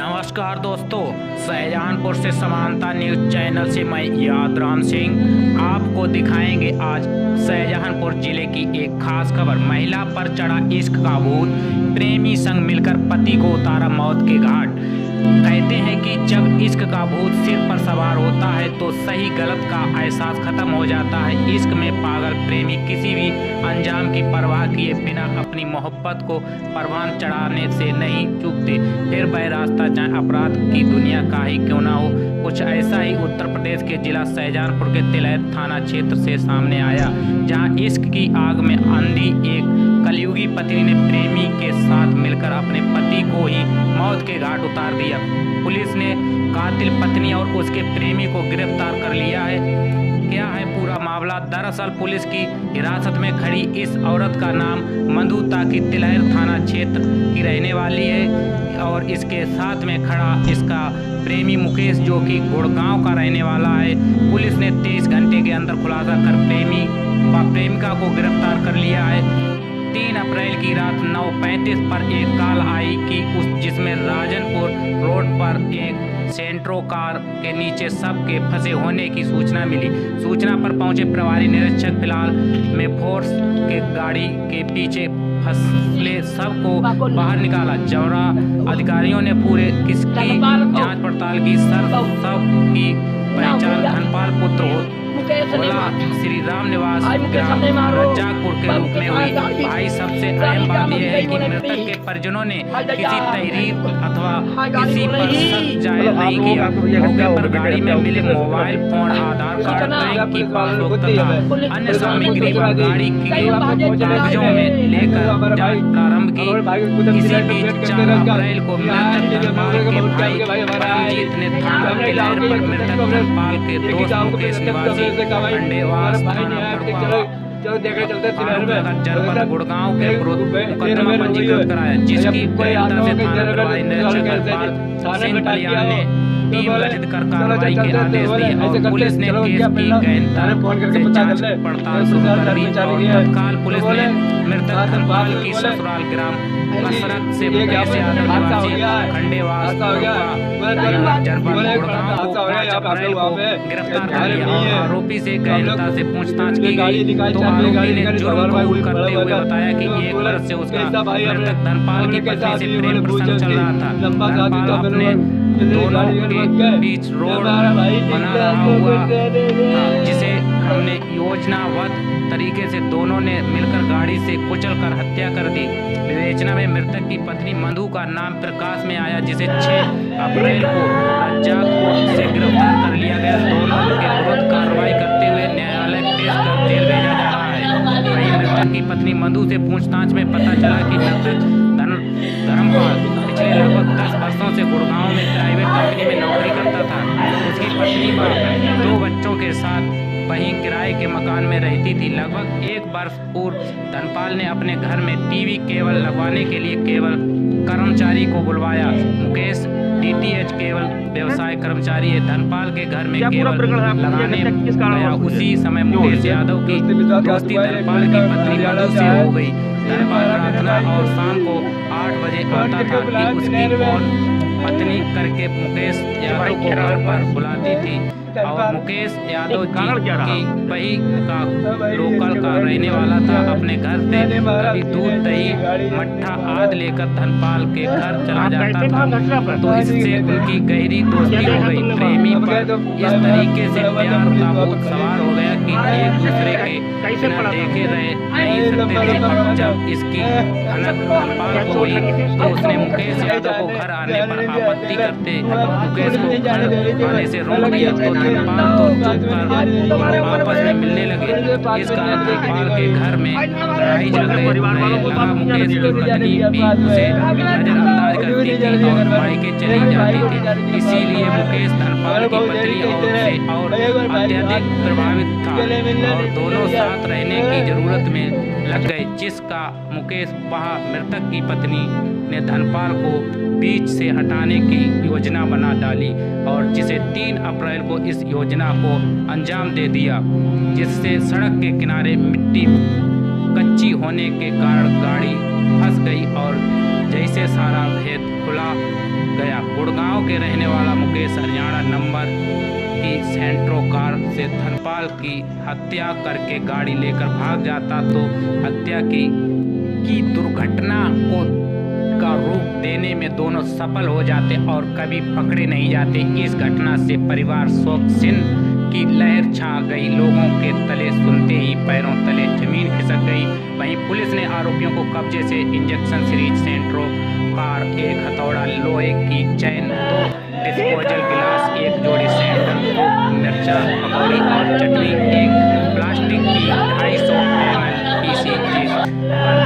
नमस्कार दोस्तों, शाहजहांपुर से समानता न्यूज चैनल से मैं यादराम सिंह आपको दिखाएंगे आज शाहजहांपुर जिले की एक खास खबर। महिला पर चढ़ा इश्क का भूत, प्रेमी संग मिलकर पति को उतारा मौत के घाट। कहते हैं कि जब इश्क का भूत सिर पर सवार होता है तो सही गलत का एहसास खत्म हो जाता है। इश्क में पागल प्रेमी किसी भी अंजाम की परवाह किए बिना अपनी मोहब्बत को परवान चढ़ाने से नहीं चूकते। फिर वह रास्ता चाहे अपराध की दुनिया का ही क्यों ना हो। कुछ ऐसा ही उत्तर प्रदेश के जिला शाहजहांपुर के तिलैत थाना क्षेत्र से सामने आया, जहां इश्क की आग में अंधी एक कलयुगी पत्नी ने प्रेमी के साथ मिलकर अपने पति को ही मौत के घाट उतार दिया। पुलिस ने कातिल पत्नी और उसके प्रेमी को गिरफ्तार कर लिया है। क्या है पूरा मामला? दरअसल पुलिस की हिरासत में खड़ी इस औरत का नाम मधु ताकि तिलैत थाना क्षेत्र की रहने वाली है और इसके साथ में खड़ा इसका प्रेमी मुकेश, जो कि गुड़गांव का रहने वाला है। पुलिस ने 23 घंटे के अंदर खुलासा कर प्रेमिका को गिरफ्तार कर लिया है। 3 अप्रैल की रात 9:35 पर एक कॉल आई कि जिसमें राजनपुर रोड पर एक सेंट्रो कार के नीचे सबके फंसे होने की सूचना मिली। सूचना पर पहुंचे प्रभारी निरीक्षक फिलहाल में फोर्स के गाड़ी के पीछे फंसे सबको बाहर निकाला। जौरा अधिकारियों ने पूरे किसकी जांच पड़ताल की। सब की पहचान धनपाल पुत्र होला श्री राम निवास ग्राम रज्जाकपुर के रूप में हुई। भाई सबसे अहम बात यह है कि मृतक के परिजनों ने किसी तहरीर अथवा किसी पर शक जाहिर नहीं किया। मौके पर गाड़ी में मिले मोबाइल फोन, आधार कार्ड, बैंक की पासबुक तथा अन्य सामग्री गाड़ी के कागजों में लेकर जांच प्रारंभ की। इसी बीच 4 अप्रैल को मृतक धनपाल के भाई परमजीत ने थाना तिलैत पर मृतक धनपाल के दोस्त मुकेश निवासी खंडेवास जनपद गुड़गांव के मुकदमा पंजीकृत कराया, जिसकी गहनता से थाना प्रभारी निरीक्षक हरपाल सिंह कल्याण ने टीम गठित कर कार्रवाई के आदेश दिए और पुलिस ने केस की गहनता से जांच पड़ताल शुरू कर दी। तत्काल पुलिस ने मृतक धनपाल की ससुराल ग्राम कसरत से मुकेश यादव निवासी खंडेवास जनपद गुड़गांव को 5 अप्रैल को गिरफ्तार कर लिया और आरोपी से गहनता से पूछताछ की गई तो आरोपी ने जुर्म कबूल करते हुए बताया कि 1 वर्ष से उसका मृतक धनपाल की पत्नी से प्रेम प्रसंग चल रहा था। धनपाल अपने दोनों के बीच रोड बना रहा हुआ था, जिसे हमने योजनाबद्ध तरीके से दोनों ने मिलकर गाड़ी से कुचलकर हत्या कर दी। विवेचना में मृतक की पत्नी मधु का नाम प्रकाश में आया, जिसे 6 अप्रैल को रज्जाकपुर से गिरफ्तार कर लिया गया। दोनों के विरुद्ध कार्रवाई करते हुए न्यायालय पेश कर जेल भेजा जा रहा है। वहीं मृतक की पत्नी मधु से पूछताछ में पता चला कि मृतक धर्मपाल पिछले लगभग 10 वर्षों से गुड़गांव में प्राइवेट कंपनी में नौकरी करता था। उसकी पत्नी 2 बच्चों के साथ वहीं किराए के मकान में रहती थी। लगभग 1 वर्ष पूर्व धनपाल ने अपने घर में टीवी केबल लगवाने के लिए केबल कर्मचारी को बुलवाया। मुकेश DTH केबल व्यवसाय कर्मचारी है। धनपाल के घर में केबल लगाने गया उसी समय मुकेश यादव की दोस्ती धनपाल की पत्नी मधु से हो गई। धनपाल प्रार्थना और शाम को 8 बजे आता था कि उसकी फोन पत्नी करके मुकेश यादव को घर पर बुलाती थी और मुकेश यादव की वही का लोकल का रहने वाला था। अपने घर से कभी दूध, दही, मट्ठा आदि लेकर धनपाल के घर चला जाता था, तो इससे उनकी गहरी दोस्ती हो गई। प्रेमी पर इस तरीके से प्यार का भूत सवार हो गया कि एक दूसरे के बिना देखे रह नहीं सकते थे। जब इसकी भनक धनपाल को हुई तो उसने मुकेश यादव को घर आने पर आपत्ति करते मुकेश को घर आने से रोक दिया, तो धनपाल तो चुप कर आपस में मिलने लगे। इस कारण धनपाल के घर में लड़ाई झगड़े लगा। मुकेश की पत्नी भी उसे नजरअंदाज करती थी और मायके चली जाती थी। इसीलिए मुकेश धनपाल की पत्नी और अत्यधिक प्रभावित था और दोनों साथ रहने की जरूरत में लग गए, जिसका मुकेश वहां मृतक की पत्नी ने धनपाल को बीच से हटाने की योजना बना डाली और जिसे 3 अप्रैल को इस योजना को अंजाम दे दिया, जिससे सड़क के किनारे मिट्टी कच्ची होने के कारण गाड़ी फंस गई और जैसे सारा भेद खुला गया। गुड़गांव के रहने वाला मुकेश हरियाणा नंबर की सेंट्रो कार से धनपाल की हत्या करके गाड़ी लेकर भाग जाता तो हत्या की दुर्घटना को का रूप देने में दोनों सफल हो जाते और कभी पकड़े नहीं जाते। इस घटना से परिवार शोक सिंह की लहर छा गई। लोगों के तले सुनते ही पैरों तले जमीन खिसक गई। वहीं पुलिस ने आरोपियों को कब्जे से इंजेक्शन सीरीज सेंट्रो कार, एक हथौड़ा, लोहे की चैन, 2 डिस्पोजल गिलास, 1 जोड़ी सैंडल, 2 मिर्चा पकौड़ी और चटनी, 1 प्लास्टिक की 250 ml PCG पर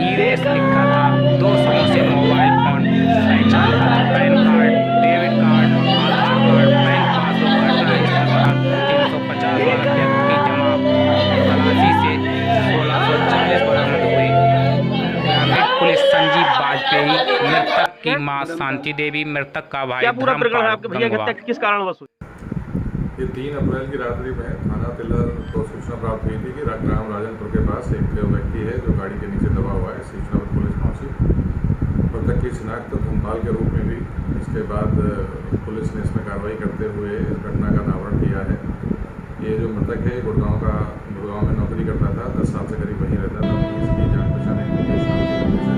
इरेस लिखा था, 2 समोसे, मोबाइल फोन, पहचान पत्र, पैन कार्ड, डेबिट कार्ड, आधार कार्ड, बैंक पासबुक, घटना स्थल पर 350 वाला व्यक्ति की जमा तलाशी से 1640 बरामद हुई। ग्रामीण पुलिस संजीव बाजपेयी, मृतक की मां शांति देवी, मृतक का भाई क्या पूरा प्रकरण है धर्मपाल आपके भैया की हत्या किस कारणवश हुई? ये 3 अप्रैल की रात्रि में थाना तिलर को सूचना प्राप्त हुई थी कि ग्राम राजनपुर के पास एक व्यक्ति है जो गाड़ी के नीचे दबा हुआ है। सूचना पर पुलिस पहुंची। मृतक की शिनाख्त धनपाल के रूप में भी। इसके बाद पुलिस ने इसमें कार्रवाई करते हुए इस घटना का अनावरण किया है। ये जो मृतक है गुड़गांव में नौकरी करता था, 10 साल से करीब वहीं रहता था। इसकी जान पहचान एक मुकेश नाम के बंदे से